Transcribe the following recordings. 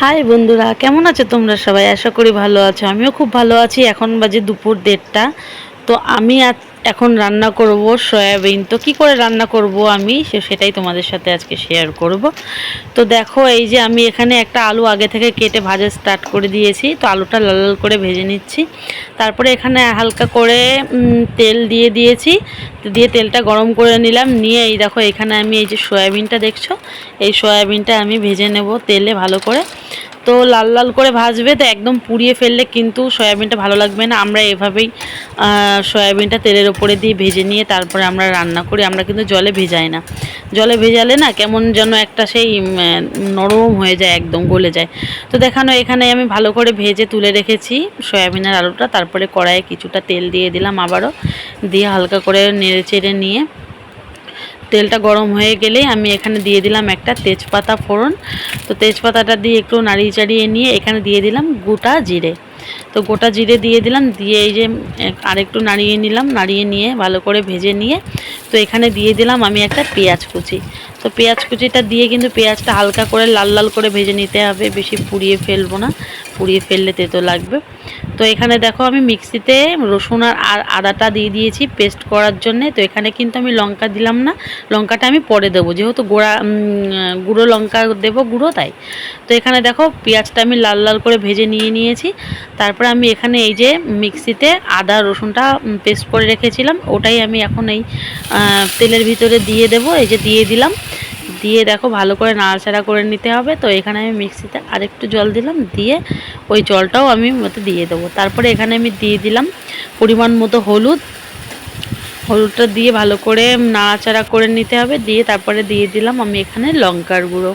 High বন্ধুরা, কেমন আছো তোমরা সবাই? আশা করি ভালো আছো। আমিও খুব ভালো আছি। এখন বাজে দুপুর 1:30। তো আমি এখন রান্না করব সয়াবিন। তো কি করে রান্না করব আমি সেটাই তোমাদের সাথে আজকে শেয়ার করব। তো দেখো, এই যে আমি এখানে একটা আলু আগে থেকে কেটে ভাজা স্টার্ট করে দিয়েছি। তো আলুটা লাল লাল করে ভেজে নিচ্ছি। তারপরে এখানে হালকা করে তেল দিয়ে দিয়েছি। দিয়ে তেলটা গরম করে নিলাম। নিয়ে এই দেখো, এখানে আমি এই যে সয়াবিনটা দেখছো, এই সয়াবিনটা আমি ভেজে নেব তেলে ভালো করে। তো লাল লাল করে ভাজবে, তো একদম পুড়িয়ে ফেললে কিন্তু সয়াবিনটা ভালো লাগবে না। আমরা এভাবেই সয়াবিনটা তেলের ওপরে দিয়ে ভেজে নিয়ে তারপরে আমরা রান্না করি। আমরা কিন্তু জলে ভেজাই না। জলে ভেজালে না কেমন যেন একটা সেই নরম হয়ে যায়, একদম গলে যায়। তো দেখানো, এখানে আমি ভালো করে ভেজে তুলে রেখেছি সয়াবিনের আলুটা। তারপরে কড়াইয়ে কিছুটা তেল দিয়ে দিলাম আবারও, দিয়ে হালকা করে নেড়ে চেড়ে নিয়ে তেলটা গরম হয়ে গেলেই আমি এখানে দিয়ে দিলাম একটা তেজপাতা ফোড়ন। তো তেজপাতাটা দিয়ে একটু নাড়িয়ে চাড়িয়ে নিয়ে এখানে দিয়ে দিলাম গোটা জিরে। তো গোটা জিরে দিয়ে দিলাম, দিয়ে এই যে আরেকটু নাড়িয়ে নিলাম, নাড়িয়ে নিয়ে ভালো করে ভেজে নিয়ে তো এখানে দিয়ে দিলাম আমি একটা পেঁয়াজ কুচি। তো পেঁয়াজ কুচিটা দিয়ে কিন্তু পেঁয়াজটা হালকা করে লাল লাল করে ভেজে নিতে হবে, বেশি পুড়িয়ে ফেলবো না, পুড়িয়ে ফেললে তেতো লাগবে। তো এখানে দেখো, আমি মিক্সিতে রসুন আর আদাটা দিয়ে দিয়েছি পেস্ট করার জন্যে। তো এখানে কিন্তু আমি লঙ্কা দিলাম না, লঙ্কাটা আমি পরে দেবো, যেহেতু গুঁড়ো লঙ্কা দেবো গুঁড়ো, তাই। তো এখানে দেখো, পেঁয়াজটা আমি লাল লাল করে ভেজে নিয়েছি। তারপরে আমি এখানে এই যে মিক্সিতে আদা রসুনটা পেস্ট করে রেখেছিলাম, ওটাই আমি এখন এই তেলের ভিতরে দিয়ে দেবো। এই যে দিয়ে দিলাম, দিয়ে দেখো ভালো করে নাড়াচাড়া করে নিতে হবে। তো এখানে আমি মিক্সিতে আরেকটু জল দিলাম, দিয়ে ওই জলটাও আমি মতো দিয়ে দেবো। তারপরে এখানে আমি দিয়ে দিলাম পরিমাণ মতো হলুদটা দিয়ে ভালো করে নাড়াচাড়া করে নিতে হবে। দিয়ে তারপরে দিয়ে দিলাম আমি এখানে লঙ্কার গুঁড়ো।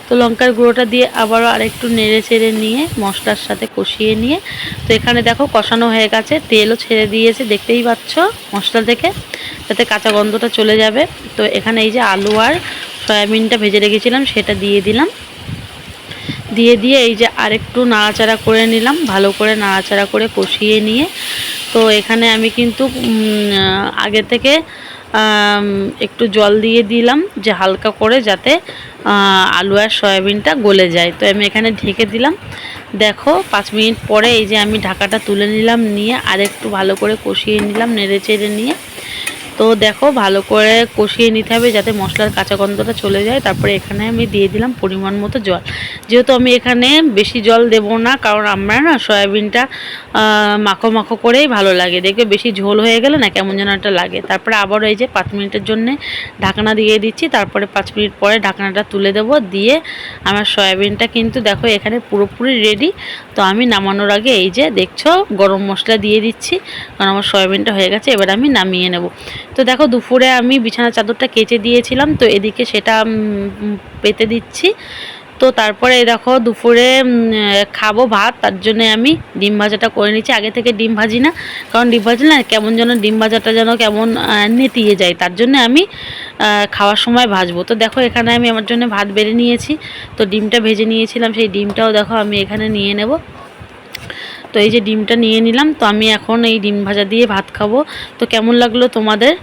তো লঙ্কার গুঁড়োটা দিয়ে আবারও আরেকটু নেড়ে চেড়ে নিয়ে মশলার সাথে কষিয়ে নিয়ে, তো এখানে দেখো কষানো হয়ে গেছে, তেলও ছেড়ে দিয়েছে, দেখতেই পাচ্ছ মশলা থেকে, যাতে কাঁচা গন্ধটা চলে যাবে। তো এখানে এই যে আলু আর সয়াবিনটা ভেজে রেখেছিলাম সেটা দিয়ে দিলাম, দিয়ে এই যে আরেকটু নাড়াচাড়া করে নিলাম, ভালো করে নাড়াচাড়া করে কষিয়ে নিয়ে তো এখানে আমি কিন্তু আগে থেকে একটু জল দিয়ে দিলাম, যে হালকা করে যাতে আলু আর সয়াবিনটা গলে যায়। তো আমি এখানে ঢেকে দিলাম। দেখো 5 মিনিট পরে এই যে আমি ঢাকাটা তুলে নিলাম, নিয়ে আরেকটু ভালো করে কষিয়ে নিলাম নেড়ে চেড়ে নিয়ে। তো দেখো ভালো করে কষিয়ে নিতে হবে যাতে মশলার কাঁচা গন্ধটা চলে যায়। তারপরে এখানে আমি দিয়ে দিলাম পরিমাণ মতো জল। যেহেতু আমি এখানে বেশি জল দেব না, কারণ আমরা না সয়াবিনটা মাখো মাখো করেই ভালো লাগে, দেখবে বেশি ঝোল হয়ে গেলে না কেমন যেন একটা লাগে। তারপরে আবারও এই যে 5 মিনিটের জন্যে ঢাকনা দিয়ে দিচ্ছি। তারপরে 5 মিনিট পরে ঢাকনাটা তুলে দেবো, দিয়ে আমার সয়াবিনটা কিন্তু দেখো এখানে পুরোপুরি রেডি। তো আমি নামানোর আগে এই যে দেখছো গরম মশলা দিয়ে দিচ্ছি, কারণ আমার সয়াবিনটা হয়ে গেছে। এবার আমি নামিয়ে নেব। তো দেখো, দুপুরে আমি বিছানা চাদরটা কেচে দিয়েছিলাম, তো এদিকে সেটা পেতে দিচ্ছি। তো তারপরে দেখো দুপুরে খাবো ভাত, তার জন্য আমি ডিম ভাজাটা করে নিচ্ছি। আগে থেকে ডিম ভাজি না, কারণ ডিম ভাজলে না কেমন যেন ডিম ভাজাটা যেন কেমন নেতিয়ে যায়, তার জন্য আমি খাওয়ার সময় ভাজবো। তো দেখো এখানে আমি আমার জন্য ভাত বেড়ে নিয়েছি। তো ডিমটা ভেজে নিয়েছিলাম, সেই ডিমটাও দেখো আমি এখানে নিয়ে নেব। তো এই যে ডিমটা নিয়ে নিলাম, তো আমি এখন এই ডিম ভাজা দিয়ে ভাত খাবো। তো কেমন লাগলো তোমাদের?